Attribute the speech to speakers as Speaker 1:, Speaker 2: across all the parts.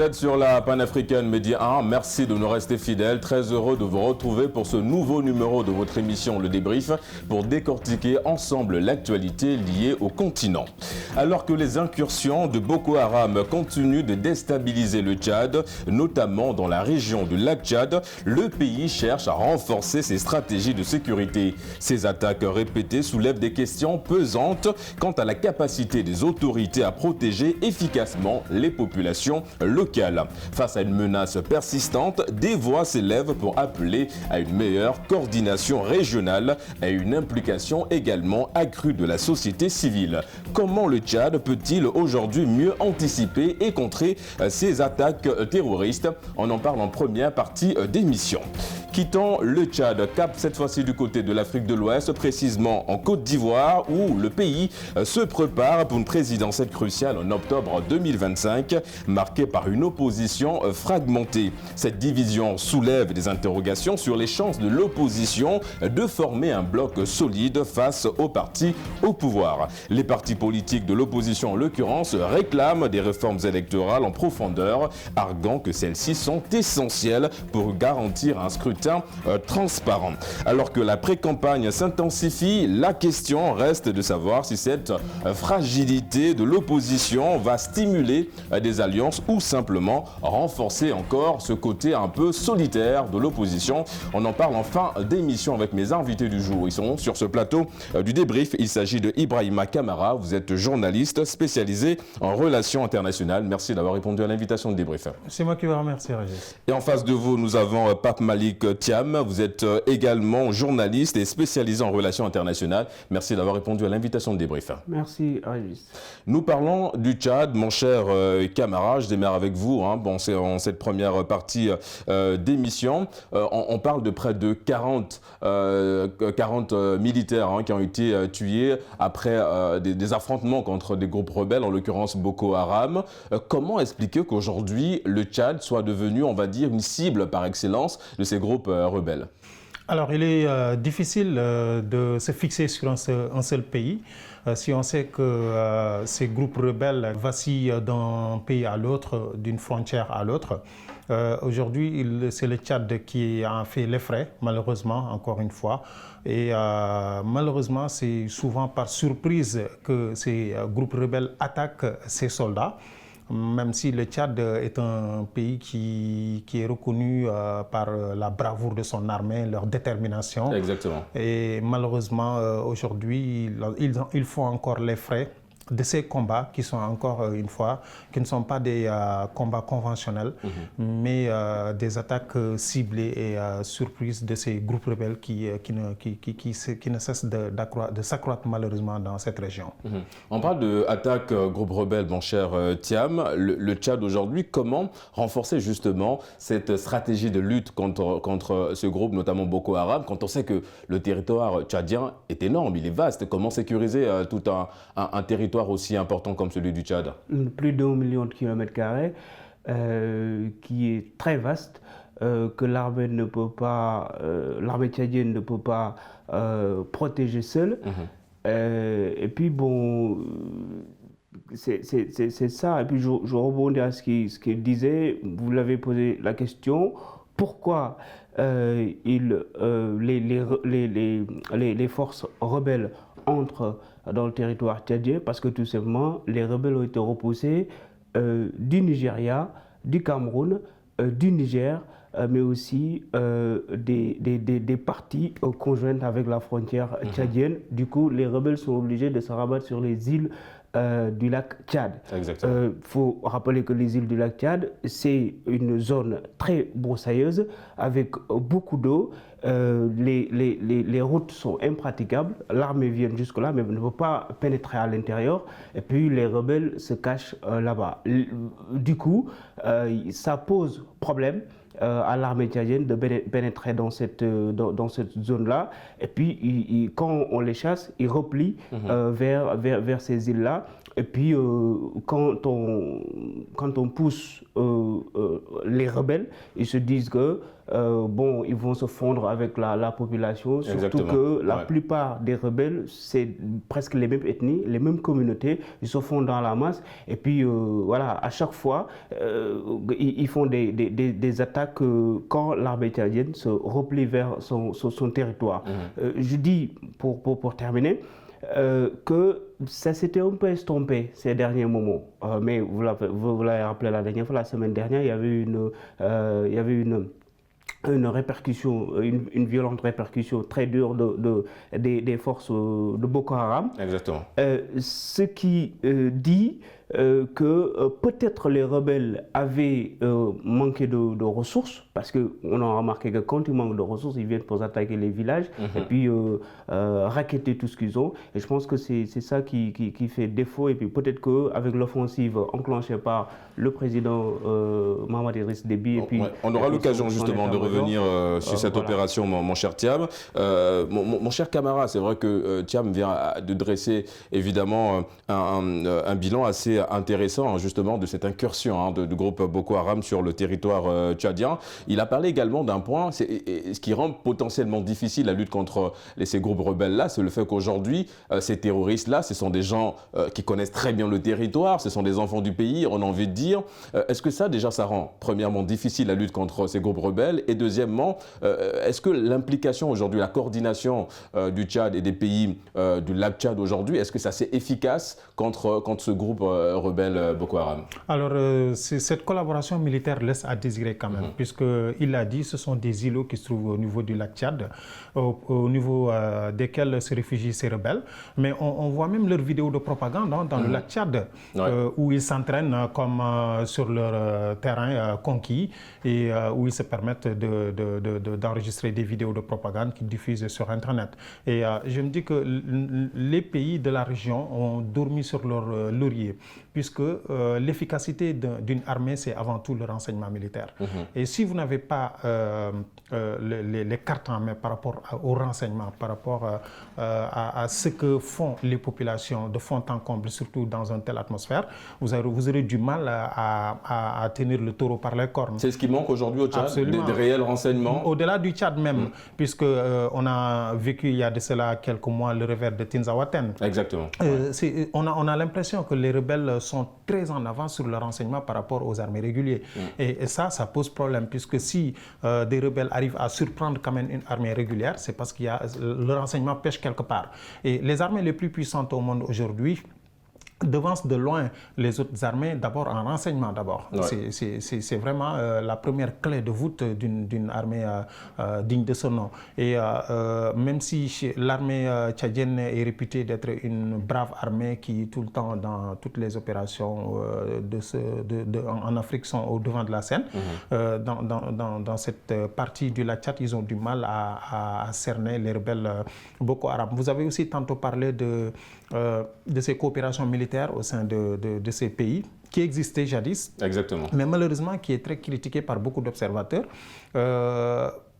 Speaker 1: êtes sur la panafricaine Média 1. Merci de nous rester fidèles. Très heureux de vous retrouver pour ce nouveau numéro de votre émission Le Débrief pour décortiquer ensemble l'actualité liée au continent. Alors que les incursions de Boko Haram continuent de déstabiliser le Tchad, notamment dans la région du lac Tchad, le pays cherche à renforcer ses stratégies de sécurité. Ces attaques répétées soulèvent des questions pesantes quant à la capacité des autorités à protéger efficacement les populations locales. Face à une menace persistante, des voix s'élèvent pour appeler à une meilleure coordination régionale et une implication également accrue de la société civile. Comment le Tchad peut-il aujourd'hui mieux anticiper et contrer ces attaques terroristes? On en parle en première partie d'émission. Quittons le Tchad, cap cette fois-ci du côté de l'Afrique de l'Ouest, précisément en Côte d'Ivoire, où le pays se prépare pour une présidentielle cruciale en octobre 2025, marquée par une opposition fragmentée. Cette division soulève des interrogations sur les chances de l'opposition de former un bloc solide face aux partis au pouvoir. Les partis politiques de l'opposition, en l'occurrence, réclament des réformes électorales en profondeur, arguant que celles-ci sont essentielles pour garantir un scrutin transparent. Alors que la pré-campagne s'intensifie, la question reste de savoir si cette fragilité de l'opposition va stimuler des alliances ou simplement renforcer encore ce côté un peu solitaire de l'opposition. On en parle en fin d'émission avec mes invités du jour. Ils sont sur ce plateau du débrief. Il s'agit de Ibrahima Kamara. Vous êtes journaliste spécialisé en relations internationales. Merci d'avoir répondu à l'invitation de débrief.
Speaker 2: C'est moi qui vous remercie, Régis.
Speaker 1: Et en face de vous, nous avons Pape Malik Thiam. Vous êtes également journaliste et spécialisé en relations internationales. Merci d'avoir répondu à l'invitation de débrief.
Speaker 3: Merci, Régis.
Speaker 1: Nous parlons du Tchad, mon cher Camara. Je démarre avec vous. Bon, c'est en cette première partie d'émission. On parle de près de 40 militaires qui ont été tués après des affrontements contre des groupes rebelles, en l'occurrence Boko Haram. Comment expliquer qu'aujourd'hui, le Tchad soit devenu, on va dire, une cible par excellence de ces groupes rebelles?
Speaker 2: Alors, il est difficile de se fixer sur un seul pays. Si on sait que ces groupes rebelles vacillent d'un pays à l'autre, d'une frontière à l'autre, aujourd'hui, c'est le Tchad qui a fait les frais, malheureusement, encore une fois. Et malheureusement, c'est souvent par surprise que ces groupes rebelles attaquent ces soldats. Même si le Tchad est un pays qui est reconnu par la bravoure de son armée, leur détermination.
Speaker 1: Exactement.
Speaker 2: Et malheureusement, aujourd'hui, ils font encore les frais de ces combats qui sont encore une fois, qui ne sont pas des combats conventionnels, mais des attaques ciblées et surprises de ces groupes rebelles qui ne cessent de s'accroître malheureusement dans cette région.
Speaker 1: On parle d'attaques groupes rebelles, mon cher Thiam. Le Tchad aujourd'hui, comment renforcer justement cette stratégie de lutte contre ce groupe, notamment Boko Haram, quand on sait que le territoire tchadien est énorme, il est vaste? Comment sécuriser tout un territoire aussi important comme celui du Tchad?
Speaker 3: Plus d'1 million de kilomètres carrés, qui est très vaste, que l'armée ne peut pas, l'armée tchadienne ne peut pas protéger seule. Et puis bon, c'est ça. Et puis je rebondis à ce qu'il disait. Vous l'avez posé la question. Pourquoi les forces rebelles entrent dans le territoire tchadien? Parce que tout simplement, les rebelles ont été repoussés du Nigeria, du Cameroun, du Niger, mais aussi des parties conjointes avec la frontière tchadienne. Du coup, les rebelles sont obligés de se rabattre sur les îles du lac Tchad. Il faut rappeler que les îles du lac Tchad, c'est une zone très broussailleuse avec beaucoup d'eau. Les routes sont impraticables. L'armée vient jusque-là, mais ne peut pas pénétrer à l'intérieur. Et puis les rebelles se cachent là-bas. Du coup, ça pose problème à l'armée tchadienne de pénétrer dans cette zone-là. Et puis, quand on les chasse, ils replient vers ces îles-là. Et puis, quand on pousse les rebelles, ils se disent que bon, ils vont se fondre avec la population, surtout
Speaker 1: Exactement.
Speaker 3: que la plupart des rebelles, c'est presque les mêmes ethnies, les mêmes communautés, ils se font dans la masse, et puis voilà, à chaque fois, ils font des attaques quand l'armée tchadienne se replie vers son territoire. Je dis, pour terminer, que ça s'était un peu estompé ces derniers moments. Mais vous l'avez rappelé la dernière fois, la semaine dernière, il y avait une répercussion, une violente répercussion très dure des forces de Boko Haram.
Speaker 1: Exactement.
Speaker 3: Ce qui dit que peut-être les rebelles avaient manqué de ressources, parce qu'on a remarqué que quand ils manquent de ressources, ils viennent pour attaquer les villages et puis racketter tout ce qu'ils ont. Et je pense que c'est ça qui fait défaut. Et puis peut-être qu'avec l'offensive enclenchée par le président Mahamat Idriss Déby...
Speaker 1: On aura l'occasion justement de revenir sur cette opération, mon cher Thiam. Mon cher Camara, c'est vrai que Thiam vient de dresser évidemment un bilan assez intéressant justement de cette incursion du groupe Boko Haram sur le territoire tchadien. Il a parlé également d'un point, ce qui rend potentiellement difficile la lutte contre ces groupes rebelles-là, c'est le fait qu'aujourd'hui, ces terroristes-là, ce sont des gens qui connaissent très bien le territoire, ce sont des enfants du pays, on a envie de dire. Est-ce que ça, déjà, ça rend, premièrement, difficile la lutte contre ces groupes rebelles? Et deuxièmement, est-ce que l'implication aujourd'hui, la coordination du Tchad et des pays du lac Tchad aujourd'hui, est-ce que ça c'est efficace contre ce groupe rebelle Boko Haram? Alors,
Speaker 2: cette collaboration militaire laisse à désirer quand même, puisqu'il l'a dit, ce sont des îlots qui se trouvent au niveau du lac Tchad, au niveau desquels se réfugient ces rebelles. Mais on voit même leurs vidéos de propagande dans le lac Tchad, où ils s'entraînent comme sur leur terrain conquis et où ils se permettent d'enregistrer des vidéos de propagande qu'ils diffusent sur Internet. Et je me dis que les pays de la région ont dormi sur leur laurier, puisque l'efficacité d'une armée, c'est avant tout le renseignement militaire. Et si vous n'avez pas les cartes en main par rapport au renseignement, par rapport à ce que font les populations de fond en comble, surtout dans une telle atmosphère, vous aurez du mal à tenir le taureau par les cornes.
Speaker 1: C'est ce qui manque aujourd'hui au Tchad, des réels renseignements?
Speaker 2: Au-delà du Tchad même, puisqu'on a vécu il y a de cela quelques mois le revers de Tinzaouaten.
Speaker 1: Exactement.
Speaker 2: On a l'impression que les rebelles sont très en avance sur le renseignement par rapport aux armées régulières. Et ça pose problème, puisque si des rebelles arrivent à surprendre quand même une armée régulière, c'est parce qu'il y a le renseignement pêche quelque part. Et les armées les plus puissantes au monde aujourd'hui devancent de loin les autres armées, d'abord en renseignement d'abord. C'est vraiment la première clé de voûte d'une armée digne de ce nom. Et même si l'armée tchadienne est réputée d'être une brave armée qui tout le temps dans toutes les opérations en Afrique sont au devant de la scène, dans cette partie du lac Tchad, ils ont du mal à cerner les rebelles Boko Haram. Vous avez aussi tantôt parlé de ces coopérations militaires au sein de ces pays qui existaient jadis.
Speaker 1: Exactement.
Speaker 2: Mais malheureusement qui est très critiqué par beaucoup d'observateurs.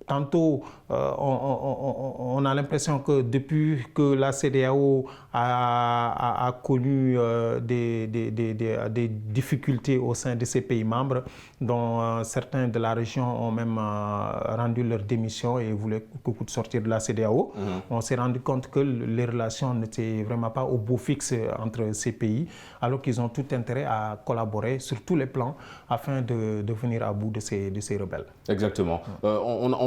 Speaker 2: Tantôt, on a l'impression que depuis que la CEDEAO a connu des difficultés au sein de ses pays membres, dont certains de la région ont même rendu leur démission et voulaient sortir de la CEDEAO, on s'est rendu compte que les relations n'étaient vraiment pas au beau fixe entre ces pays, alors qu'ils ont tout intérêt à collaborer sur tous les plans afin de venir à bout de ces rebelles.
Speaker 1: Exactement.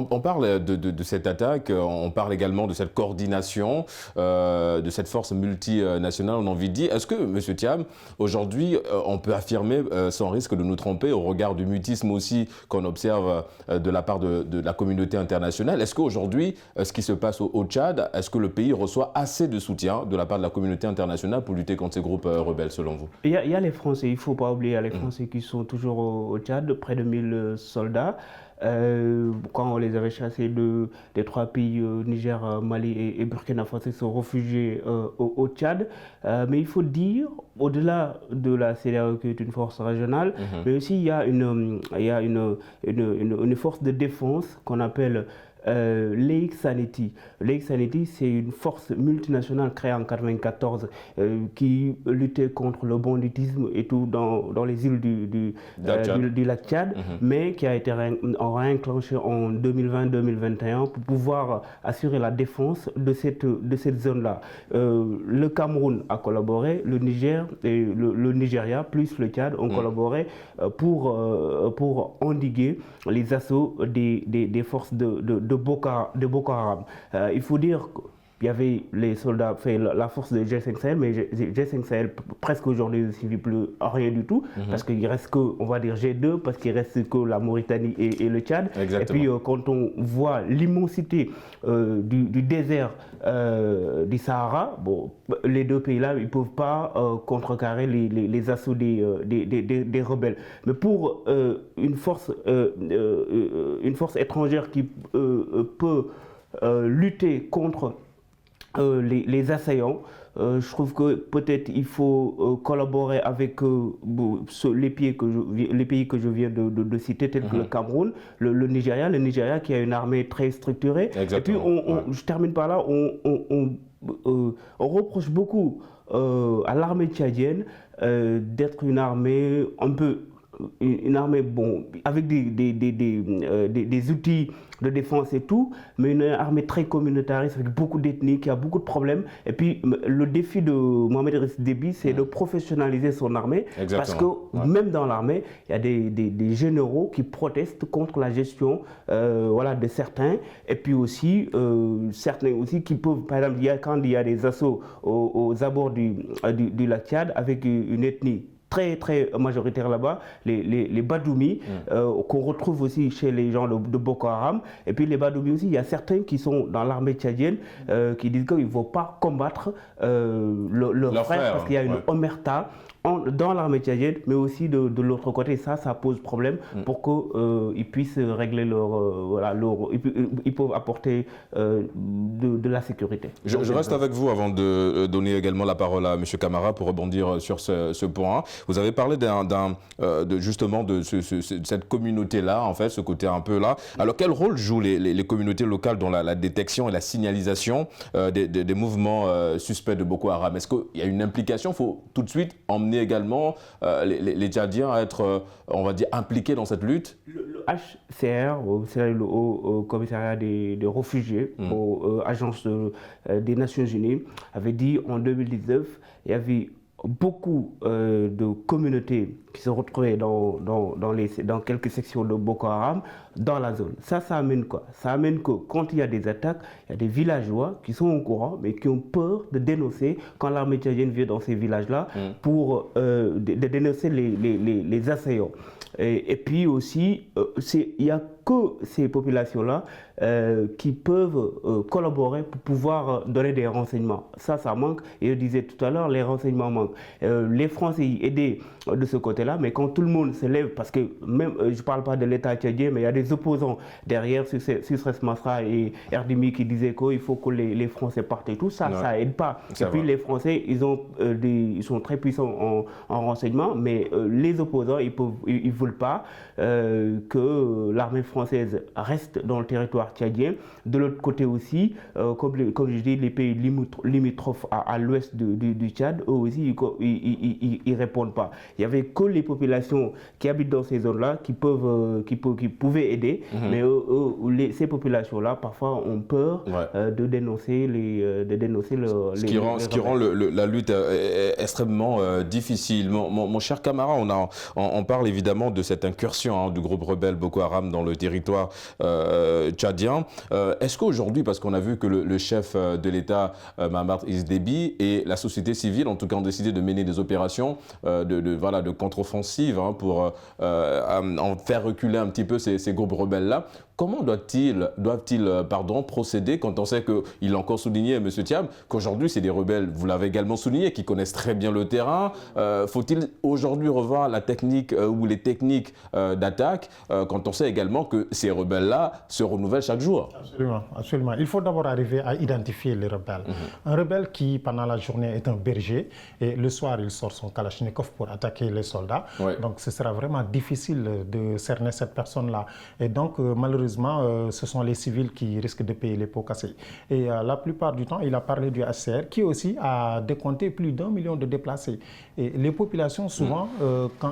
Speaker 1: On parle de cette attaque, on parle également de cette coordination, de cette force multinationale, on a envie de dire. Est-ce que, M. Thiam, aujourd'hui, on peut affirmer, sans risque de nous tromper, au regard du mutisme aussi qu'on observe de la part de la communauté internationale, est-ce qu'aujourd'hui, ce qui se passe au Tchad, est-ce que le pays reçoit assez de soutien de la part de la communauté internationale pour lutter contre ces groupes rebelles, selon vous?
Speaker 3: Il y a les Français, il ne faut pas oublier les Français qui sont toujours au Tchad, près de 1000 soldats. Quand on les avait chassés des trois pays, Niger, Mali et Burkina Faso, sont réfugiés au Tchad. Mais il faut dire, au-delà de la CEDEAO qui est une force régionale, mais aussi il y a une force de défense qu'on appelle Leïk Saneti. Leïk Saneti, c'est une force multinationale créée en 1994 qui luttait contre le banditisme et tout dans les îles du lac Tchad, mais qui a été réenclenchée en 2020-2021 pour pouvoir assurer la défense de cette zone-là. Le Cameroun a collaboré, le Niger et le Nigeria plus le Tchad ont collaboré pour endiguer les assauts des forces de Boko Haram. Il faut dire qu'il y avait les soldats, la force de G5 Sahel, mais G5 Sahel presque aujourd'hui ne suffit plus à rien du tout, parce qu'il reste que, on va dire G2, parce qu'il reste que la Mauritanie et le Tchad. Exactement. Et puis quand on voit l'immensité du désert du Sahara, bon, les deux pays-là, ils ne peuvent pas contrecarrer les assauts des rebelles. Mais pour une force étrangère qui peut lutter contre les assaillants, je trouve que peut-être il faut collaborer avec les pays que je viens de citer, tels que le Cameroun, le Nigeria qui a une armée très structurée. Exactement. Et puis je termine par là, on reproche beaucoup à l'armée tchadienne d'être une armée avec des outils de défense et tout, mais une armée très communautariste avec beaucoup d'ethnies, qui a beaucoup de problèmes. Et puis le défi de Mohamed Idriss Déby, c'est de professionnaliser son armée. Exactement. Parce que même dans l'armée, il y a des généraux qui protestent contre la gestion de certains. Et puis aussi, certains aussi qui peuvent, par exemple, quand il y a des assauts aux abords du lac Tchad avec une ethnie très majoritaire là-bas, les Badoumi, qu'on retrouve aussi chez les gens de Boko Haram. Et puis les Badoumi aussi, il y a certains qui sont dans l'armée tchadienne qui disent qu'ils ne vont pas combattre leur frère parce qu'il y a une omerta dans l'armée tchadienne, mais aussi de l'autre côté. Ça pose problème pour qu'ils puissent régler ils peuvent apporter de la sécurité.
Speaker 1: Je reste avec vous avant de donner également la parole à M. Camara pour rebondir sur ce point. Vous avez parlé justement de cette communauté-là, en fait, ce côté un peu là. Alors, quel rôle jouent les communautés locales dans la détection et la signalisation des mouvements suspects de Boko Haram? Est-ce qu'il y a une implication? Il faut tout de suite emmener également les Tchadiens à être, on va dire, impliqués dans cette lutte?
Speaker 3: Le HCR, c'est le Haut Commissariat des réfugiés, agence des Nations Unies, avait dit en 2019, il y avait beaucoup de communautés qui se retrouvaient dans quelques sections de Boko Haram dans la zone. Ça amène quoi? Ça amène que quand il y a des attaques, il y a des villageois qui sont au courant, mais qui ont peur de dénoncer quand l'armée tchadienne vient dans ces villages-là pour dénoncer les assaillants. Et puis aussi, il n'y a que ces populations-là qui peuvent collaborer pour pouvoir donner des renseignements. Ça manque. Et je disais tout à l'heure, les renseignements manquent. Les Français aidaient de ce côté-là, mais quand tout le monde se lève, parce que même, je ne parle pas de l'État tchadien, mais il y a des opposants derrière, Sucres Masra et Erdimi qui disaient qu'il faut que les Français partent et tout, ça n'aide pas. Et puis les Français, ils sont très puissants en renseignement, mais les opposants, ils ne veulent pas que l'armée française reste dans le territoire tchadien. De l'autre côté aussi, comme je dis, les pays limitrophes à l'ouest du Tchad, eux aussi, ils ne répondent pas. Il n'y avait que les populations qui habitent dans ces zones-là qui pouvaient aider, mais ces populations-là, parfois, ont peur de dénoncer
Speaker 1: ce qui rend la lutte extrêmement difficile. Mon cher Camara, on parle évidemment de cette incursion du groupe rebelle Boko Haram dans le territoire tchadien. Est-ce qu'aujourd'hui, parce qu'on a vu que le chef de l'État, Mohamed Idriss Déby, et la société civile, en tout cas, ont décidé de mener des opérations de contre-offensive pour en faire reculer un petit peu ces groupes rebelles-là. Comment doivent-ils procéder quand on sait qu'il a encore souligné, M. Thiam, qu'aujourd'hui, c'est des rebelles, vous l'avez également souligné, qui connaissent très bien le terrain. Faut-il aujourd'hui revoir la technique ou les techniques d'attaque quand on sait également que ces rebelles-là se renouvellent chaque jour?
Speaker 2: Absolument. Il faut d'abord arriver à identifier les rebelles. Un rebelle qui, pendant la journée, est un berger et le soir, il sort son kalachnikov pour attaquer les soldats. Donc, ce sera vraiment difficile de cerner cette personne-là. Et donc, malheureusement, ce sont les civils qui risquent de payer les pots cassés. Et la plupart du temps, il a parlé du HCR, qui aussi a décompté plus d'1 million de déplacés. Et les populations, souvent,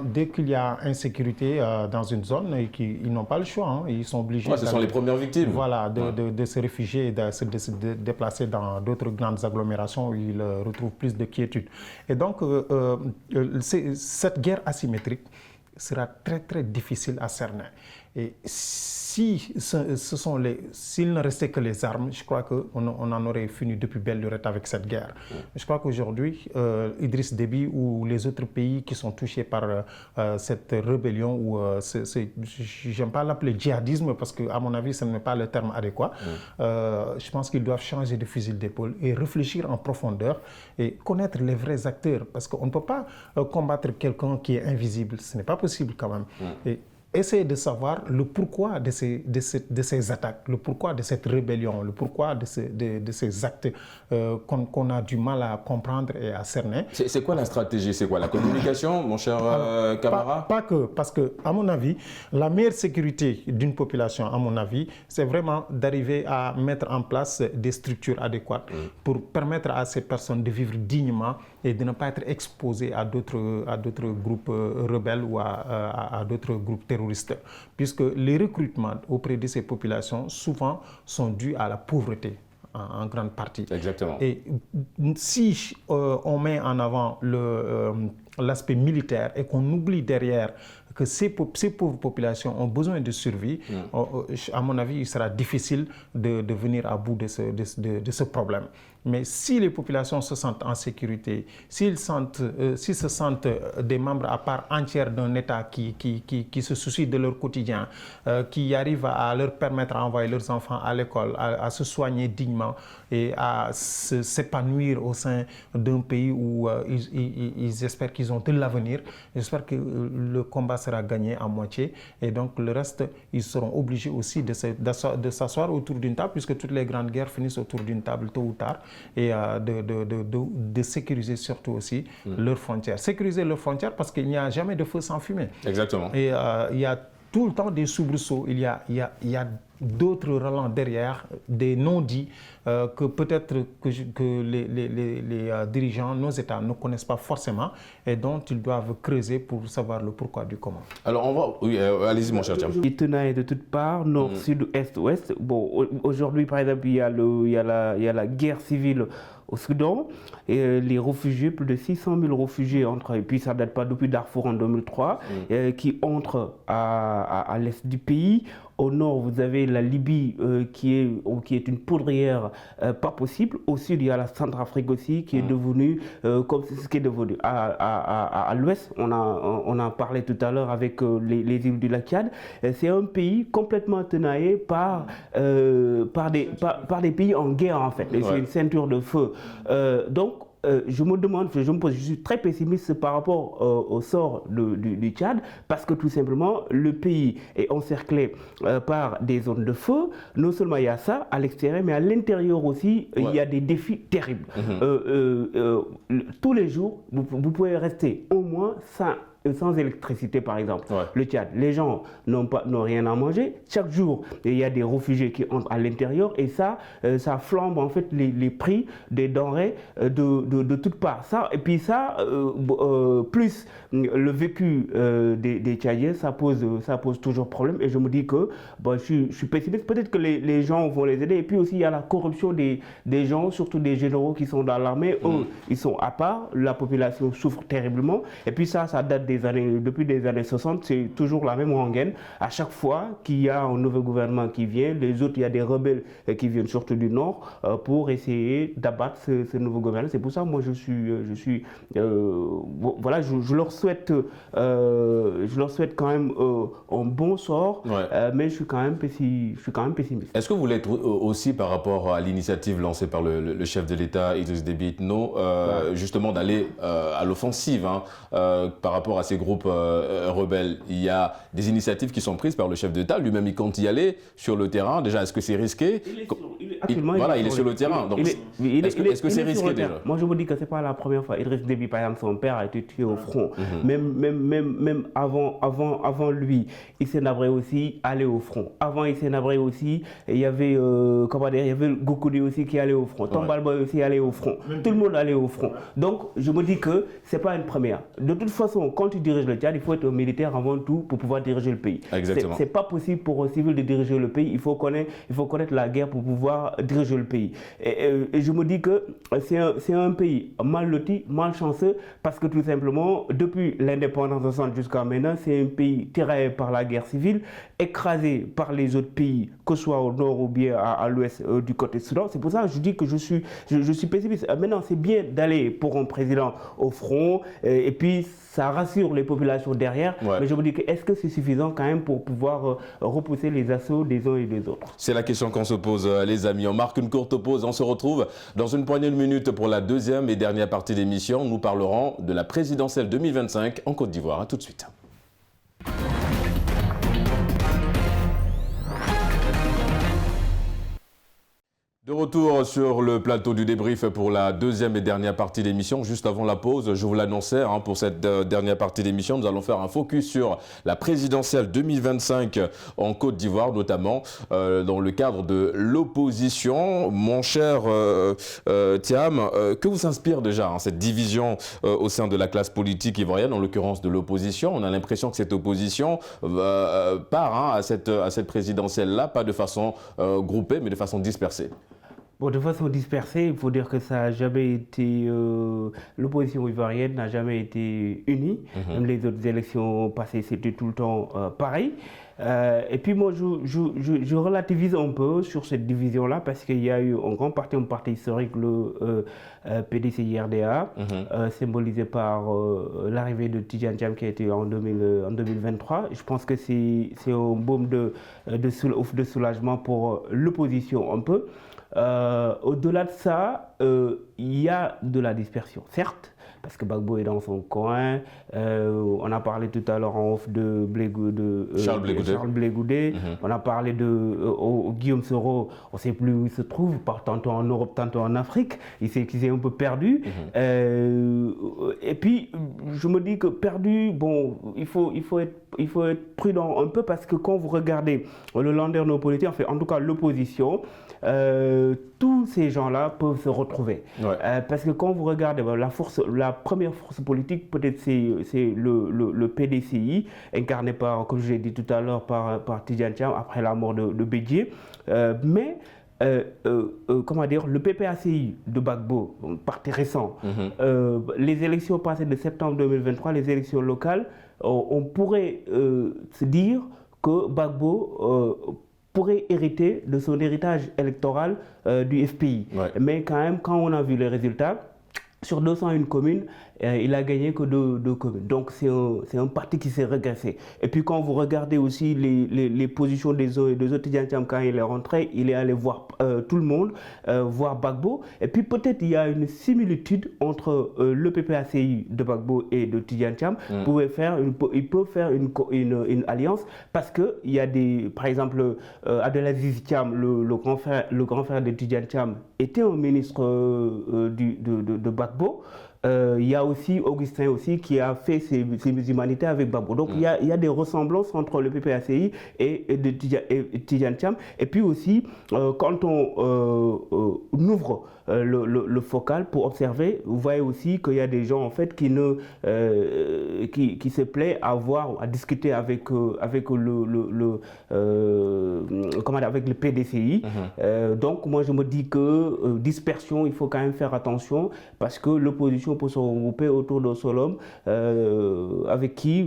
Speaker 2: dès qu'il y a insécurité dans une zone, ils n'ont pas le choix. Hein, ils sont obligés.
Speaker 1: Ce sont les premières victimes.
Speaker 2: Voilà, de se réfugier, de se déplacer dans d'autres grandes agglomérations où ils retrouvent plus de quiétude. Et donc, cette guerre asymétrique sera très très difficile à cerner. Et si s'il ne restait que les armes, je crois qu'on en aurait fini depuis belle lurette avec cette guerre. Je crois qu'aujourd'hui, Idriss Déby ou les autres pays qui sont touchés par cette rébellion, ou j'aime pas l'appeler djihadisme parce qu'à mon avis, ce n'est pas le terme adéquat. Je pense qu'ils doivent changer de fusil d'épaule et réfléchir en profondeur et connaître les vrais acteurs, parce qu'on ne peut pas combattre quelqu'un qui est invisible. Ce n'est pas possible quand même. Et essayer de savoir le pourquoi de ces attaques, le pourquoi de cette rébellion, le pourquoi de ces actes qu'on a du mal à comprendre et à cerner.
Speaker 1: C'est quoi la stratégie? C'est quoi la communication, mon cher Camara?
Speaker 2: Pas que, parce que, à mon avis, la meilleure sécurité d'une population, à mon avis, c'est vraiment d'arriver à mettre en place des structures adéquates pour permettre à ces personnes de vivre dignement et de ne pas être exposées à d'autres groupes rebelles ou à d'autres groupes terroristes. Puisque les recrutements auprès de ces populations, souvent, sont dus à la pauvreté, en grande partie.
Speaker 1: Exactement.
Speaker 2: Et si on met en avant l'aspect militaire et qu'on oublie derrière que ces pauvres populations ont besoin de survie, à mon avis, il sera difficile de venir à bout de ce problème. Mais si les populations se sentent en sécurité, s'ils se sentent des membres à part entière d'un État qui se soucie de leur quotidien, qui arrive à leur permettre d'envoyer leurs enfants à l'école, à se soigner dignement et à s'épanouir au sein d'un pays où ils espèrent qu'ils ont de l'avenir, j'espère que le combat sera gagné à moitié. Et donc le reste, ils seront obligés aussi de s'asseoir autour d'une table, puisque toutes les grandes guerres finissent autour d'une table tôt ou tard, et de sécuriser surtout aussi leurs frontières. Sécuriser leurs frontières parce qu'il n'y a jamais de feu sans fumée.
Speaker 1: Exactement.
Speaker 2: Et il y a tout le temps des soubresauts, il y a d'autres relents derrière, des non-dits que peut-être que les dirigeants, nos États ne connaissent pas forcément et dont ils doivent creuser pour savoir le pourquoi du comment.
Speaker 1: Alors on va... Oui, allez-y mon cher Thiam.
Speaker 3: Il tenaille de toutes parts, nord, sud, est, ouest. Bon, aujourd'hui par exemple, il y a la guerre civile au Soudan, et les réfugiés, plus de 600 000 réfugiés entrent, et puis ça ne date pas depuis Darfour en 2003, qui entrent à l'est du pays. Au nord, vous avez la Libye qui est une poudrière pas possible. Au sud, il y a la Centrafrique aussi qui est devenue comme ce qui est devenu. À l'ouest, on a parlé tout à l'heure avec les îles du lac Tchad. C'est un pays complètement tenaillé par des pays en guerre en fait. C'est une ceinture de feu. Donc, je suis très pessimiste par rapport au sort du Tchad, parce que tout simplement, le pays est encerclé par des zones de feu. Non seulement il y a ça à l'extérieur, mais à l'intérieur aussi, il y a des défis terribles. Tous les jours, vous pouvez rester au moins sans électricité par exemple. Le Tchad, les gens n'ont rien à manger. Chaque jour, il y a des réfugiés qui entrent à l'intérieur et ça flambe en fait les prix des denrées de toutes parts. Ça, et puis ça, plus le vécu des Tchadiens, ça pose toujours problème. Et je me dis que je suis pessimiste. Peut-être que les gens vont les aider. Et puis aussi, il y a la corruption des gens, surtout des généraux qui sont dans l'armée. Eux, ils sont à part. La population souffre terriblement. Et puis ça date depuis des années 60, c'est toujours la même rengaine. À chaque fois qu'il y a un nouveau gouvernement qui vient, les autres, il y a des rebelles qui viennent surtout du Nord pour essayer d'abattre ce nouveau gouvernement. C'est pour ça, moi, je leur souhaite quand même un bon sort, mais je suis quand même pessimiste.
Speaker 1: Est-ce que vous l'êtes aussi par rapport à l'initiative lancée par le chef de l'État, Idriss Déby Itno, justement d'aller à l'offensive par rapport à ces groupes rebelles? Il y a des initiatives qui sont prises par le chef d'État. Lui-même, il compte y aller sur le terrain. Déjà, est-ce que c'est risqué? Il est sur le terrain. Donc, est-ce que c'est risqué déjà?
Speaker 3: Moi, je vous dis que ce n'est pas la première fois. Idriss Déby, par exemple, son père a été tué au front. Même avant lui, Hissène Habré aussi allait au front. Avant Hissène Habré aussi, il y avait Goukoudi aussi qui allait au front. Tombal Boy aussi allait au front. Tout le monde allait au front. Donc, je me dis que ce n'est pas une première. De toute façon, quand tu diriges le Tchad, il faut être militaire avant tout pour pouvoir diriger le pays. Ce n'est pas possible pour un civil de diriger le pays. Il faut connaître la guerre pour pouvoir diriger le pays. Et je me dis que c'est un pays mal loti, malchanceux, parce que tout simplement, depuis l'indépendance de 60 jusqu'à maintenant, c'est un pays tiraillé par la guerre civile, écrasé par les autres pays, que ce soit au nord ou bien à l'ouest du côté Soudan. C'est pour ça que je dis que je suis pessimiste. Maintenant, c'est bien d'aller pour un président au front, et puis ça rassure les populations derrière, mais je me dis que est-ce que c'est suffisant quand même pour pouvoir repousser les assauts des uns et des autres?
Speaker 1: C'est la question qu'on se pose, les amis. On marque une courte pause, on se retrouve dans une poignée de minutes pour la deuxième et dernière partie d'émission. Nous parlerons de la présidentielle 2025 en Côte d'Ivoire. À tout de suite. De retour sur le plateau du débrief pour la deuxième et dernière partie d'émission. Juste avant la pause, je vous l'annonçais, pour cette dernière partie d'émission, nous allons faire un focus sur la présidentielle 2025 en Côte d'Ivoire, notamment dans le cadre de l'opposition. Mon cher Thiam, que vous inspire déjà cette division au sein de la classe politique ivoirienne, en l'occurrence de l'opposition? On a l'impression que cette opposition part à cette présidentielle-là, pas de façon groupée, mais de façon dispersée.
Speaker 3: Bon, de façon dispersée, il faut dire que ça n'a jamais été... l'opposition ivoirienne n'a jamais été unie. Même les autres élections passées, c'était tout le temps pareil. Et puis moi, je relativise un peu sur cette division-là parce qu'il y a eu en grande partie un parti historique, le PDCI-RDA, symbolisé par l'arrivée de Tidjane Thiam qui a été en 2023. Je pense que c'est un baume de soulagement pour l'opposition un peu. Au-delà de ça, il y a de la dispersion, certes, parce que Gbagbo est dans son coin. On a parlé tout à l'heure en off de Charles Blé Goudé. On a parlé de Guillaume Soro, on ne sait plus où il se trouve, tantôt en Europe, tantôt en Afrique. Il s'est un peu perdu. Et puis, je me dis que perdu, bon, il faut être prudent un peu parce que quand vous regardez le landerneau politique, en tout cas l'opposition, tous ces gens-là peuvent se retrouver. Parce que quand vous regardez la première force politique, peut-être c'est le PDCI, incarné par, comme je l'ai dit tout à l'heure, par Tidjane Thiam après la mort de Bédié. Mais comment dire, le PPACI de Gbagbo, parti récent, les élections passées de septembre 2023, les élections locales, on pourrait se dire que Gbagbo pourrait hériter de son héritage électoral du FPI. Mais quand même, quand on a vu les résultats, sur 201 communes, il a gagné que 2 communes. Donc c'est un parti qui s'est régressé. Et puis quand vous regardez aussi les positions des autres, Tidjane Thiam, quand il est rentré, il est allé voir tout le monde, voir Gbagbo. Et puis peut-être il y a une similitude entre le PPACI de Gbagbo et de Tidjane Thiam. Ils peuvent faire une alliance parce qu'il y a par exemple, Abdelaziz Thiam, le grand frère de Tidjane Thiam, était un ministre de Gbagbo. Il y a aussi Augustin aussi qui a fait ses humanités avec Gbagbo. Donc il y a des ressemblances entre le PPACI et Tidjane Thiam. Et puis aussi, quand on ouvre le focal pour observer, vous voyez aussi qu'il y a des gens en fait qui se plaisent à discuter avec le PDCI. Donc moi je me dis que dispersion, il faut quand même faire attention parce que l'opposition peut se regrouper autour d'un seul homme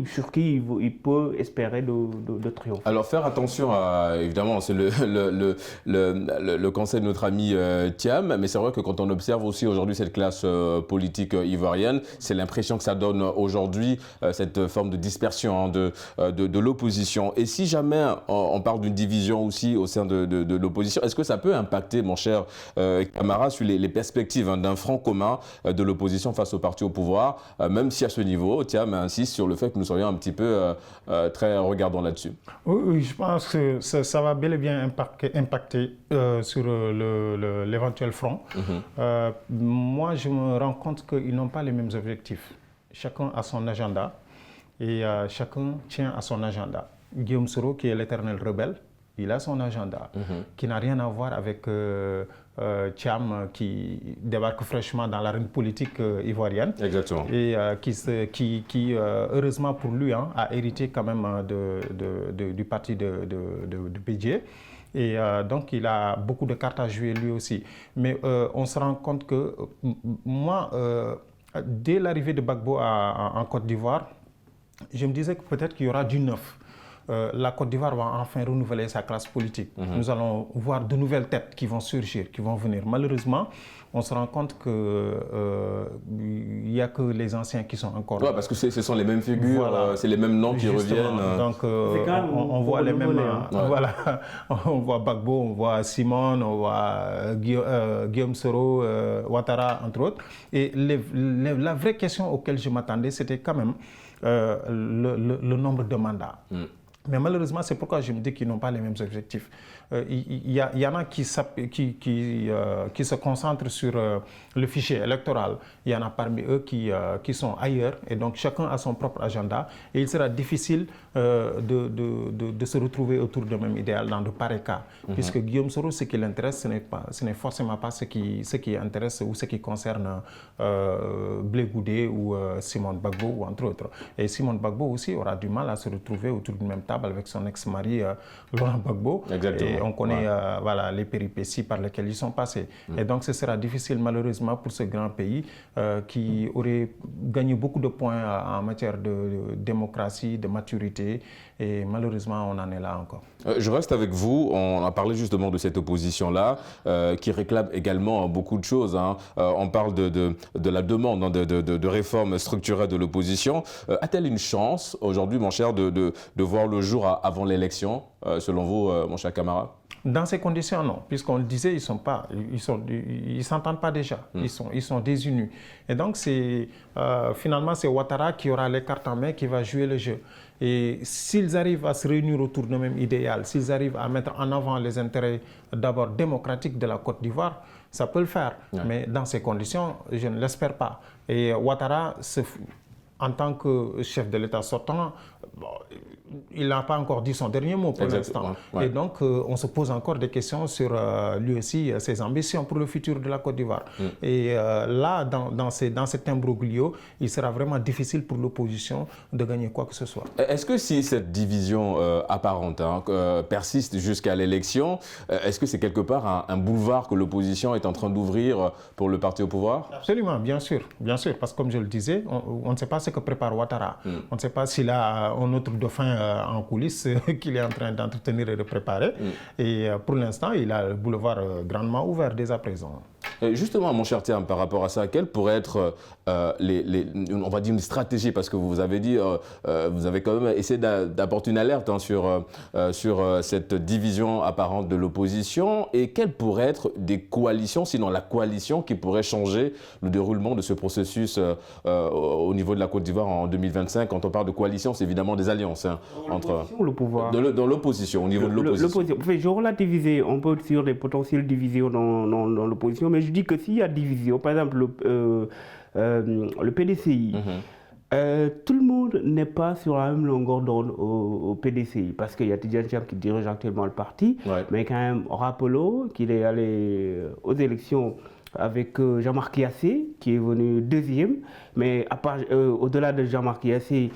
Speaker 3: sur qui il peut espérer de triomphe.
Speaker 1: Alors faire attention évidemment, c'est le conseil de notre ami Thiam, mais c'est vrai que quand on observe aussi aujourd'hui cette classe politique ivoirienne, c'est l'impression que ça donne aujourd'hui cette forme de dispersion de l'opposition. Et si jamais on parle d'une division aussi au sein de l'opposition, est-ce que ça peut impacter, mon cher Camara, sur les perspectives d'un front commun de l'opposition face au parti au pouvoir, même si à ce niveau, Thiam insiste sur le fait que nous soyons un petit peu très regardants là-dessus.
Speaker 2: Oui, je pense que ça va bel et bien impacter sur l'éventuel front. Moi, je me rends compte qu'ils n'ont pas les mêmes objectifs. Chacun a son agenda et chacun tient à son agenda. Guillaume Soro, qui est l'éternel rebelle, il a son agenda, qui n'a rien à voir avec Thiam, qui débarque fraîchement dans l'arène politique ivoirienne.
Speaker 1: Exactement.
Speaker 2: Et qui heureusement pour lui, a hérité quand même du parti de Bédié. Et donc, il a beaucoup de cartes à jouer lui aussi. Mais on se rend compte que moi, dès l'arrivée de Gbagbo en Côte d'Ivoire, je me disais que peut-être qu'il y aura du neuf. La Côte d'Ivoire va enfin renouveler sa classe politique. Nous allons voir de nouvelles têtes qui vont surgir, qui vont venir. Malheureusement, on se rend compte qu'il n'y a que les anciens qui sont encore là.
Speaker 1: Parce que ce sont les mêmes figures, voilà. C'est les mêmes noms qui reviennent.
Speaker 2: Donc, on voit les mêmes... Voilà. On voit Gbagbo, on voit Simone, on voit Guillaume Soro, Ouattara, entre autres. Et la vraie question auquel je m'attendais, c'était quand même le nombre de mandats. Mais malheureusement, c'est pourquoi je me dis qu'ils n'ont pas les mêmes objectifs. Il y en a qui se concentrent sur le fichier électoral. Il y en a parmi eux qui sont ailleurs. Et donc, chacun a son propre agenda. Et il sera difficile de se retrouver autour d'un même idéal dans de pareils cas. Puisque Guillaume Soro, ce qui l'intéresse, ce n'est forcément pas ce qui intéresse ou ce qui concerne Blé Goudé ou Simone Gbagbo, ou entre autres. Et Simone Gbagbo aussi aura du mal à se retrouver autour d'une même table avec son ex-mari Laurent Gbagbo.
Speaker 1: Exactement.
Speaker 2: Et on connaît voilà, les péripéties par lesquelles ils sont passés. Et donc ce sera difficile malheureusement pour ce grand pays qui aurait gagné beaucoup de points en matière de démocratie, de maturité. Et malheureusement, on en est là encore.
Speaker 1: Je reste avec vous. On a parlé justement de cette opposition-là qui réclame également beaucoup de choses. On parle de la demande de réformes structurelles de l'opposition. A-t-elle une chance aujourd'hui, mon cher, de voir le jour avant l'élection, selon vous, mon cher camarade?
Speaker 2: Dans ces conditions, non. Puisqu'on le disait, ils s'entendent pas déjà. Ils sont désunis. Et donc, finalement, c'est Ouattara qui aura les cartes en main, qui va jouer le jeu. Et s'ils arrivent à se réunir autour d'un même idéal, s'ils arrivent à mettre en avant les intérêts d'abord démocratiques de la Côte d'Ivoire, ça peut le faire. Ouais. Mais dans ces conditions, je ne l'espère pas. Et Ouattara, en tant que chef de l'État sortant, il n'a pas encore dit son dernier mot pour l'instant. Ouais. Et donc, on se pose encore des questions sur lui aussi, ses ambitions pour le futur de la Côte d'Ivoire. Et là, dans cet imbroglio, il sera vraiment difficile pour l'opposition de gagner quoi que ce soit.
Speaker 1: Est-ce que si cette division apparente persiste jusqu'à l'élection, est-ce que c'est quelque part un boulevard que l'opposition est en train d'ouvrir pour le parti au pouvoir?
Speaker 2: Absolument, bien sûr, parce que comme je le disais, on ne sait pas ce que prépare Ouattara. On ne sait pas s'il a un autre dauphin en coulisses qu'il est en train d'entretenir et de préparer. Et pour l'instant, il a le boulevard grandement ouvert dès à présent.
Speaker 1: Justement, mon cher Thiam, par rapport à ça, quelle pourrait être, on va dire, une stratégie? Parce que vous avez dit, vous avez quand même essayé d'apporter une alerte sur cette division apparente de l'opposition. Et quelles pourraient être des coalitions, sinon la coalition qui pourrait changer le déroulement de ce processus au niveau de la Côte d'Ivoire en 2025? Quand on parle de coalition, c'est évidemment des alliances entre
Speaker 3: le pouvoir.
Speaker 1: Dans l'opposition, au niveau de l'opposition.
Speaker 3: Je relativisais un peu sur les potentielles divisions dans l'opposition, mais je dis que s'il y a division, par exemple le PDCI, tout le monde n'est pas sur la même longueur d'onde au PDCI, parce qu'il y a Tidjane Thiam qui dirige actuellement le parti, mais quand même, rappelons qu'il est allé aux élections avec Jean-Marc Yassé, qui est venu deuxième, mais au-delà de Jean-Marc Yassé,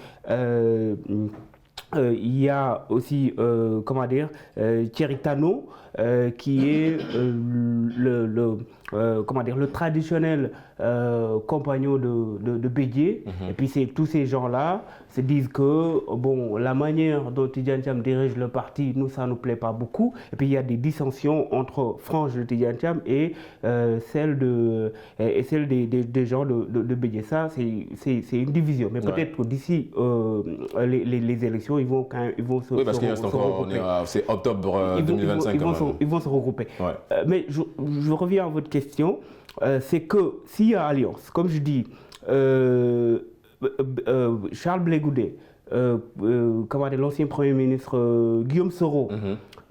Speaker 3: il y a aussi, Thierry Tano, qui est le traditionnel compagnon de Bédié. Et puis tous ces gens-là se disent que la manière dont Tidjane Thiam dirige le parti, nous, ça ne nous plaît pas beaucoup. Et puis il y a des dissensions entre franges de Tidjane Thiam et celles des gens de Bédié. Ça, c'est une division. Mais peut-être que d'ici les élections, ils vont se
Speaker 1: Oui, parce qu'il reste encore, c'est octobre 2025.
Speaker 3: Ils vont se regrouper. Mais je reviens à votre question. C'est que s'il y a alliance, comme je dis, Charles Blé Goudé, l'ancien Premier ministre Guillaume Soro,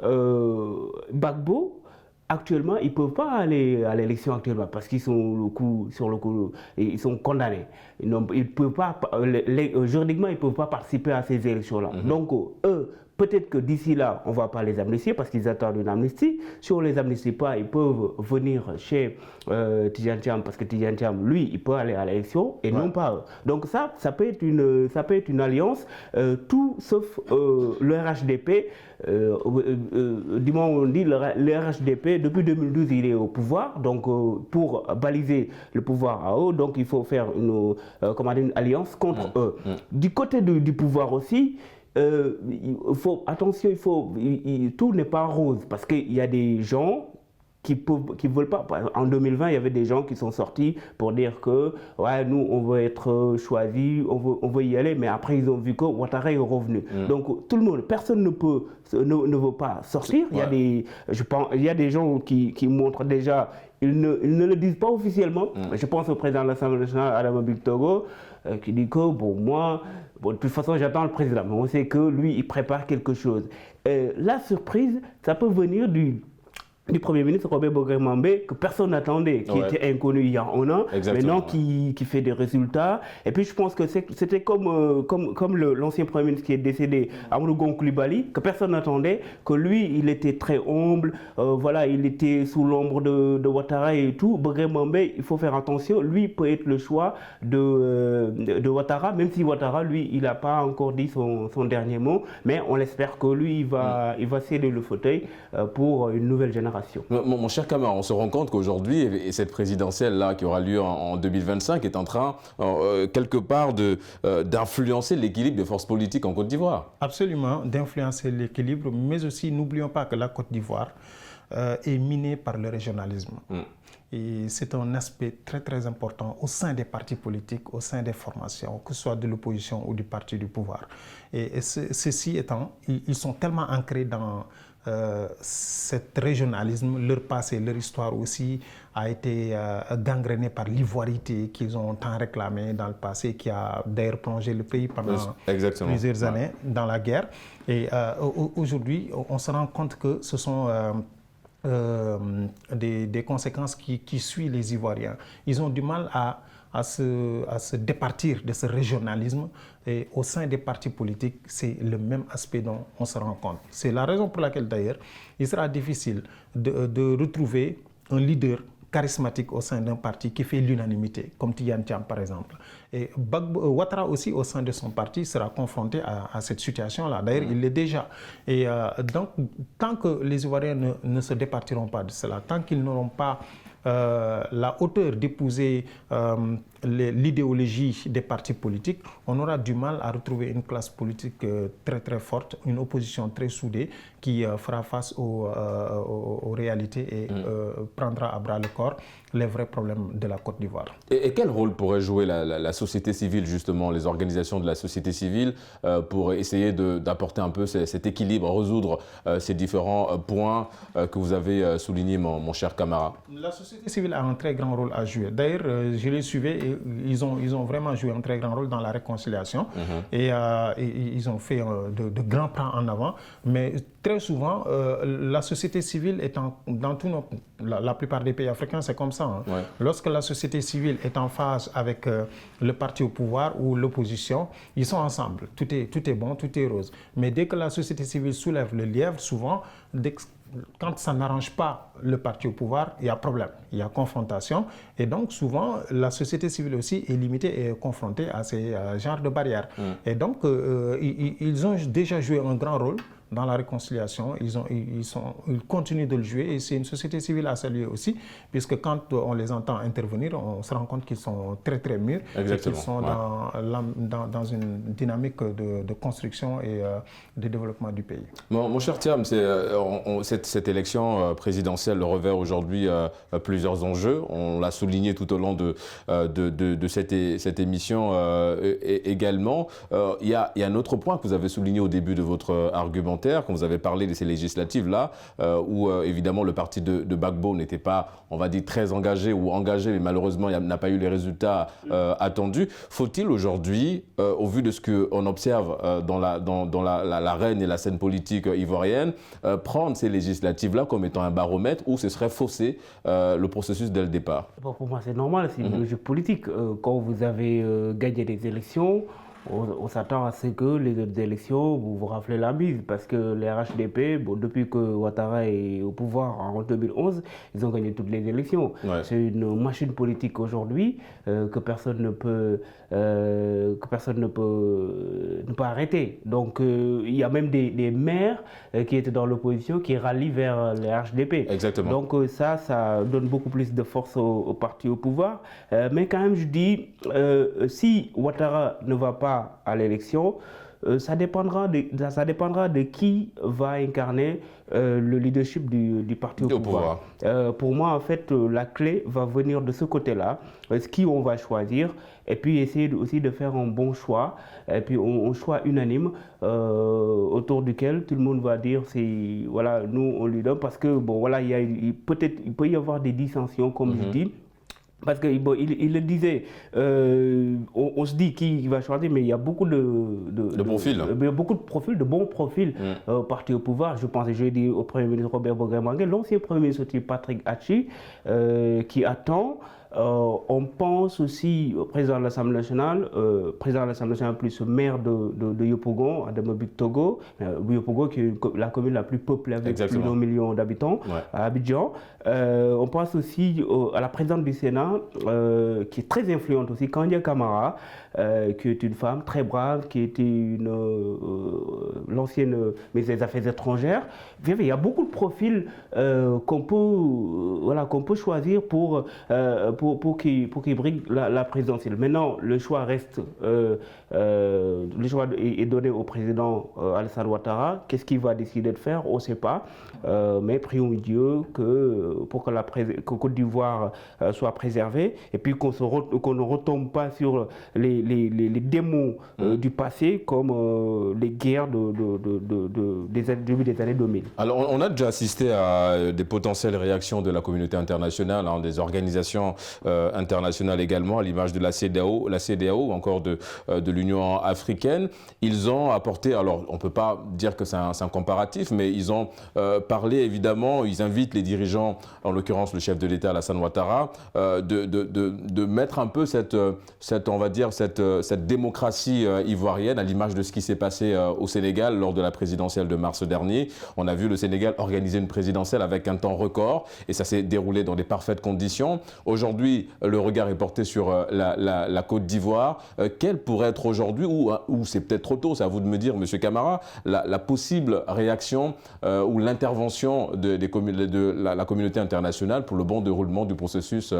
Speaker 3: Gbagbo, actuellement, ils ne peuvent pas aller à l'élection actuellement parce qu'ils sont ils sont condamnés. Ils peuvent pas, juridiquement, ils ne peuvent pas participer à ces élections-là. Donc, eux, peut-être que d'ici là, on ne va pas les amnistier parce qu'ils attendent une amnistie. Si on ne les amnistie pas, ils peuvent venir chez Tidjane Thiam parce que Tidjane Thiam, lui, il peut aller à l'élection et non pas eux. Donc ça peut être une alliance, tout sauf le RHDP. Du moment où on dit le RHDP, depuis 2012, il est au pouvoir. Donc pour baliser le pouvoir à eux, donc il faut faire une alliance contre eux. Du côté du pouvoir aussi, attention, tout n'est pas rose parce qu'il y a des gens qui veulent pas. En 2020, il y avait des gens qui sont sortis pour dire que ouais, nous on veut être choisis, on veut y aller, mais après ils ont vu que Ouattara est revenu. Donc tout le monde, personne ne veut pas sortir. Il y a des gens qui montrent déjà, ils ne le disent pas officiellement. Je pense au président de l'Assemblée nationale, Adama Barrow, qui dit que de toute façon, j'attends le président, mais on sait que lui, il prépare quelque chose. La surprise, ça peut venir du Premier ministre Robert Bogué-Mambé, que personne n'attendait, qui était inconnu il y a un an, maintenant qui fait des résultats. Et puis je pense que c'était comme l'ancien Premier ministre qui est décédé, Amadou Gon Coulibaly, que personne n'attendait, que lui, il était très humble, il était sous l'ombre de Ouattara et tout. Bogué-Mambé, il faut faire attention, lui peut être le choix de Ouattara, même si Ouattara, lui, il n'a pas encore dit son dernier mot, mais on espère que lui, il va céder le fauteuil pour une nouvelle génération.
Speaker 1: Mon cher Camara, on se rend compte qu'aujourd'hui, et cette présidentielle-là qui aura lieu en 2025 est en train, quelque part, d'influencer l'équilibre des forces politiques en Côte d'Ivoire.
Speaker 2: Absolument, d'influencer l'équilibre, mais aussi n'oublions pas que la Côte d'Ivoire est minée par le régionalisme. Et c'est un aspect très très important au sein des partis politiques, au sein des formations, que ce soit de l'opposition ou du parti du pouvoir. Et ceci étant, ils sont tellement ancrés dans cet régionalisme, leur passé, leur histoire aussi a été gangrénée par l'ivoirité qu'ils ont tant réclamé dans le passé, qui a d'ailleurs plongé le pays pendant plusieurs années dans la guerre. Et aujourd'hui, on se rend compte que ce sont des conséquences qui suivent les Ivoiriens. Ils ont du mal à se départir de ce régionalisme, et au sein des partis politiques, c'est le même aspect dont on se rend compte. C'est la raison pour laquelle d'ailleurs, il sera difficile de retrouver un leader charismatique au sein d'un parti qui fait l'unanimité, comme Tidjane Thiam par exemple. Et Ouattara aussi, au sein de son parti, sera confronté à cette situation-là. D'ailleurs, il l'est déjà. Et donc, tant que les Ivoiriens ne se départiront pas de cela, tant qu'ils n'auront pas la hauteur d'épouser l'idéologie des partis politiques, on aura du mal à retrouver une classe politique très très forte, une opposition très soudée qui fera face aux réalités et prendra à bras le corps les vrais problèmes de la Côte d'Ivoire.
Speaker 1: Et quel rôle pourrait jouer la société civile, justement, les organisations de la société civile, pour essayer d'apporter un peu cet équilibre, résoudre ces différents points que vous avez soulignés, mon cher Camara?
Speaker 2: La société civile a un très grand rôle à jouer. D'ailleurs, je les suivais et ils ont vraiment joué un très grand rôle dans la réconciliation. Et ils ont fait de grands pas en avant. Mais très souvent, la société civile est dans la plupart des pays africains, c'est comme ça. Lorsque la société civile est en phase avec le parti au pouvoir ou l'opposition, ils sont ensemble. Tout est bon, tout est rose. Mais dès que la société civile soulève le lièvre, souvent, quand ça n'arrange pas le parti au pouvoir, il y a problème, il y a confrontation. Et donc, souvent, la société civile aussi est limitée et confrontée à ces genres de barrières. Et donc, ils ont déjà joué un grand rôle dans la réconciliation. Ils continuent de le jouer, et c'est une société civile à saluer aussi, puisque quand on les entend intervenir, on se rend compte qu'ils sont très très mûrs, et qu'ils sont dans une dynamique de construction et de développement du pays.
Speaker 1: Mon cher Thiam, cette élection présidentielle revêt aujourd'hui plusieurs enjeux. On l'a souligné tout au long de cette émission également. Il y a un autre point que vous avez souligné au début de votre argumentaire, parlementaires, quand vous avez parlé de ces législatives-là, où évidemment le parti de Gbagbo n'était pas, on va dire, très engagé ou engagé, mais malheureusement il n'a pas eu les résultats attendus. Faut-il aujourd'hui, au vu de ce qu'on observe dans l'arène et la scène politique ivoirienne, prendre ces législatives-là comme étant un baromètre où ce serait fausser le processus dès le départ?
Speaker 3: Pour moi, c'est normal, c'est une logique politique. Quand vous avez gagné des élections, on s'attend à ce que les autres élections, vous vous raflez la mise, parce que les RHDP, depuis que Ouattara est au pouvoir en 2011, ils ont gagné toutes les élections. Ouais. C'est une machine politique aujourd'hui que personne ne peut arrêter. Donc il y a même des maires qui étaient dans l'opposition qui rallient vers les RHDP.
Speaker 1: Exactement.
Speaker 3: Donc ça donne beaucoup plus de force au parti au pouvoir. Mais quand même, je dis, si Ouattara ne va pas à l'élection, ça dépendra de qui va incarner le leadership du parti au pouvoir. Pour moi, en fait, la clé va venir de ce côté-là, qui on va choisir, et puis essayer aussi de faire un bon choix, et puis un choix unanime autour duquel tout le monde va dire, voilà, nous on lui donne, parce que bon, voilà, il peut y avoir des dissensions, comme je dis. Parce qu'il le disait, on se dit qui va choisir, mais il y a beaucoup de
Speaker 1: profils.
Speaker 3: Beaucoup de profils, de bons profils partis au pouvoir. Je pense, je dis au Premier ministre Robert Bourguin-Mangué, l'ancien Premier ministre Patrick Hachi, qui attend. On pense aussi au président de l'Assemblée nationale, plus maire de Yopougon, Adama Togo, Yopougon qui est la commune la plus peuplée avec plus d'1 million d'habitants, à Abidjan. On pense aussi à la présidente du Sénat, qui est très influente aussi, Kandia Camara, qui est une femme très brave, qui était l'ancienne ministre des Affaires étrangères. Il y a beaucoup de profils qu'on peut choisir pour qu'il brigue la présidentielle. Maintenant, le choix reste, le choix est donné au président Alassane Ouattara. Qu'est-ce qu'il va décider de faire? On ne sait pas. Mais prions Dieu pour que Côte d'Ivoire soit préservée et puis qu'on ne retombe pas sur les démons du passé comme les guerres des années 2000.
Speaker 1: Alors, on a déjà assisté à des potentielles réactions de la communauté internationale, des organisations internationales également, à l'image de la CEDEAO ou encore de l'Union africaine. Ils ont apporté, alors on ne peut pas dire que c'est un comparatif, mais ils ont parlé évidemment, ils invitent les dirigeants, en l'occurrence le chef de l'État Alassane Ouattara, de mettre un peu cette démocratie ivoirienne à l'image de ce qui s'est passé au Sénégal lors de la présidentielle de mars dernier. On a vu le Sénégal organiser une présidentielle avec un temps record et ça s'est déroulé dans des parfaites conditions. Aujourd'hui, le regard est porté sur la Côte d'Ivoire. Quelle pourrait être aujourd'hui, ou c'est peut-être trop tôt, c'est à vous de me dire, Monsieur Camara, la possible réaction ou l'intervention de la communauté internationale pour le bon déroulement du processus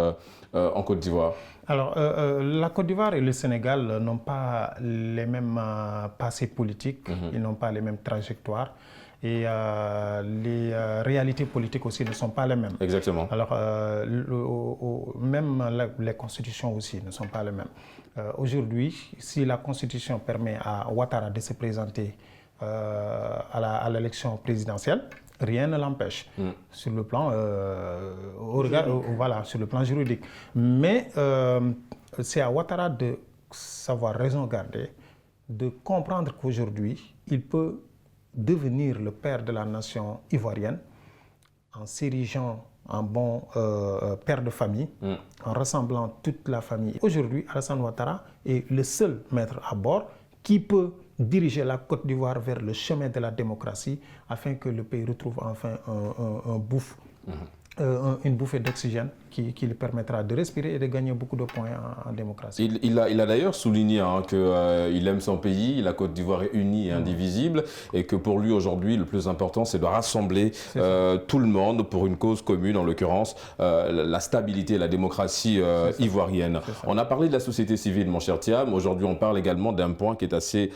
Speaker 1: en Côte d'Ivoire?
Speaker 2: Alors, la Côte d'Ivoire et le Sénégal n'ont pas les mêmes passés politiques, ils n'ont pas les mêmes trajectoires. Et les réalités politiques aussi ne sont pas les mêmes.
Speaker 1: Exactement.
Speaker 2: Alors, même les constitutions aussi ne sont pas les mêmes. Aujourd'hui, si la constitution permet à Ouattara de se présenter à l'élection présidentielle, rien ne l'empêche sur le plan sur le plan juridique. Mais c'est à Ouattara de savoir raison garder, de comprendre qu'aujourd'hui, il peut devenir le père de la nation ivoirienne en s'érigeant en bon père de famille, en rassemblant toute la famille. Aujourd'hui, Alassane Ouattara est le seul maître à bord qui peut diriger la Côte d'Ivoire vers le chemin de la démocratie afin que le pays retrouve enfin une bouffée d'oxygène qui lui permettra de respirer et de gagner beaucoup de points en démocratie.
Speaker 1: Il a d'ailleurs souligné qu'il aime son pays, la Côte d'Ivoire est unie et indivisible, et que pour lui aujourd'hui le plus important c'est de rassembler tout le monde pour une cause commune, en l'occurrence la stabilité et la démocratie ivoirienne. On a parlé de la société civile, mon cher Thiam. Aujourd'hui on parle également d'un point qui est assez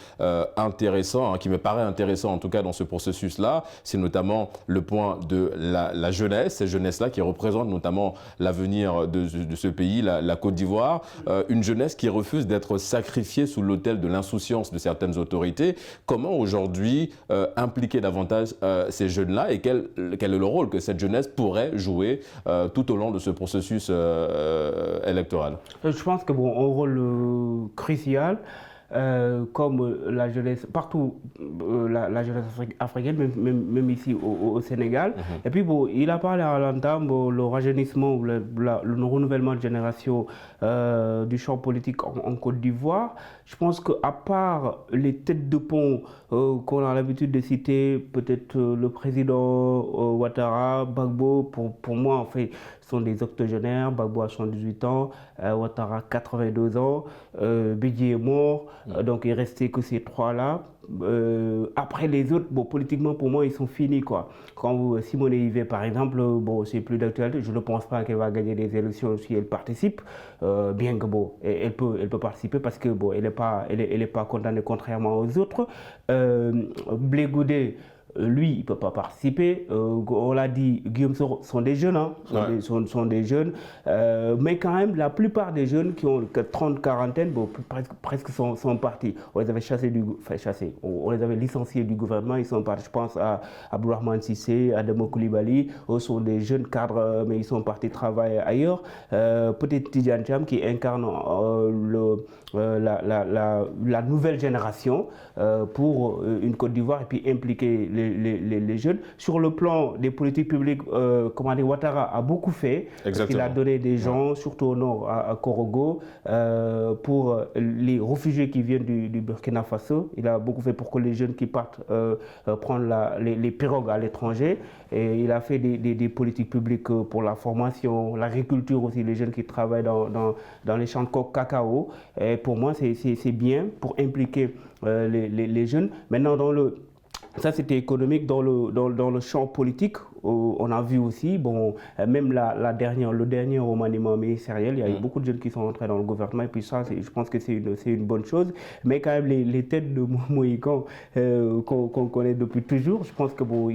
Speaker 1: intéressant, qui me paraît intéressant en tout cas dans ce processus-là, c'est notamment le point de la jeunesse, cette jeunesse jeunesse-là qui représente notamment l'avenir de ce pays, la Côte d'Ivoire. Une jeunesse qui refuse d'être sacrifiée sous l'autel de l'insouciance de certaines autorités. Comment aujourd'hui impliquer davantage ces jeunes-là et quel est le rôle que cette jeunesse pourrait jouer tout au long de ce processus électoral?
Speaker 3: Je pense que bon, un rôle crucial. Comme la jeunesse, partout, la jeunesse africaine, même ici au Sénégal. Et puis, bon, il a parlé à l'entame, le rajeunissement, le renouvellement de génération du champ politique en Côte d'Ivoire. Je pense qu'à part les têtes de pont qu'on a l'habitude de citer, peut-être le président Ouattara, Gbagbo, pour moi, en fait, sont des octogénaires. Gbagbo a 78 ans, Ouattara 82 ans, Bédié est mort, donc il ne restait que ces trois-là. Après les autres, bon, politiquement pour moi ils sont finis quoi. Quand Simone Yvet par exemple, bon c'est plus d'actualité, je ne pense pas qu'elle va gagner des élections si elle participe, bien que bon, elle peut participer parce que bon, elle n'est pas condamnée contrairement aux autres. Blé Goudé, lui, il ne peut pas participer. On l'a dit, Guillaume Soro sont des jeunes, hein, sont des jeunes. Mais quand même, la plupart des jeunes qui ont 30, quarantaine, bon, presque sont partis. On les avait on les avait licenciés du gouvernement, ils sont partis. Je pense à Abdourahmane Cissé, à Adama Koulibaly. Eux sont des jeunes cadres, mais ils sont partis travailler ailleurs. Peut-être Tidjane Thiam qui incarne la nouvelle génération pour une Côte d'Ivoire et puis impliquer les jeunes. Sur le plan des politiques publiques, Ouattara a beaucoup fait. Il a donné des gens, surtout au nord, à Korogo, pour les réfugiés qui viennent du Burkina Faso. Il a beaucoup fait pour que les jeunes qui partent prendre les pirogues à l'étranger. Et il a fait des politiques publiques pour la formation, l'agriculture aussi, les jeunes qui travaillent dans les champs de cacao. Et pour moi, c'est bien pour impliquer les jeunes. Maintenant, ça c'était économique. Dans le champ politique, on a vu aussi, bon, même le dernier remaniement ministériel, il y a eu beaucoup de jeunes qui sont entrés dans le gouvernement et puis ça, je pense que c'est une bonne chose. Mais quand même, les têtes de Mohican qu'on connaît depuis toujours, je pense que bon,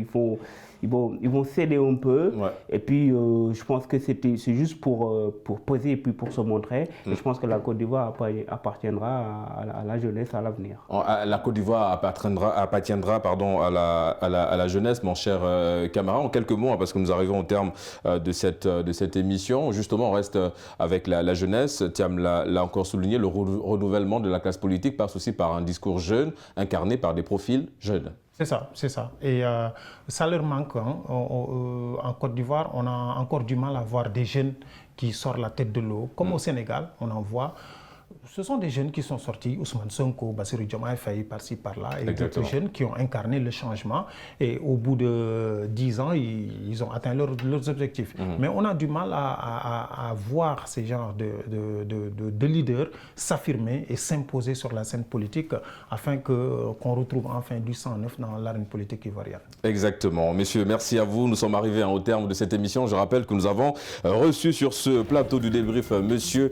Speaker 3: ils vont céder un peu. Et puis, je pense que c'est juste pour poser et puis pour se montrer. Et je pense que la Côte d'Ivoire appartiendra à la jeunesse à l'avenir.
Speaker 1: La Côte d'Ivoire appartiendra à la jeunesse, mon cher Camara. En quelques mots, parce que nous arrivons au terme de cette émission. Justement, on reste avec la jeunesse. Thiam l'a encore souligné, le renouvellement de la classe politique passe aussi par un discours jeune, incarné par des profils jeunes.
Speaker 2: C'est ça. Et ça leur manque. Hein. En Côte d'Ivoire, on a encore du mal à voir des jeunes qui sortent la tête de l'eau. Comme au Sénégal, on en voit. Ce sont des jeunes qui sont sortis, Ousmane Sonko, Bassirou Diomaye Faye, par-ci, par-là, et d'autres jeunes qui ont incarné le changement. Et au bout de 10 ans, ils ont atteint leurs objectifs. Mais on a du mal à voir ces genres de leaders s'affirmer et s'imposer sur la scène politique afin qu'on retrouve enfin du sang neuf dans l'arène politique ivoirienne. Exactement.
Speaker 1: Messieurs, merci à vous. Nous sommes arrivés au terme de cette émission. Je rappelle que nous avons reçu sur ce plateau du débrief Monsieur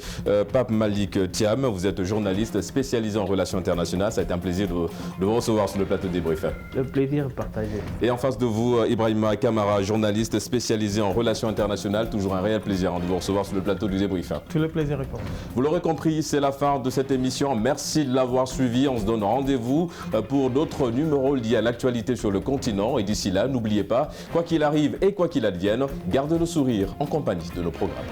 Speaker 1: Pape Malik Thiam. Vous êtes journaliste spécialisé en relations internationales. Ça a été un plaisir de vous recevoir sur le plateau de débrief.
Speaker 3: Le plaisir partagé.
Speaker 1: Et en face de vous, Ibrahima Camara, journaliste spécialisé en relations internationales. Toujours un réel plaisir de vous recevoir sur le plateau du débrief.
Speaker 2: Tout le plaisir est pour moi.
Speaker 1: Vous l'aurez compris, c'est la fin de cette émission. Merci de l'avoir suivi. On se donne rendez-vous pour d'autres numéros liés à l'actualité sur le continent. Et d'ici là, n'oubliez pas, quoi qu'il arrive et quoi qu'il advienne, gardez le sourire en compagnie de nos programmes.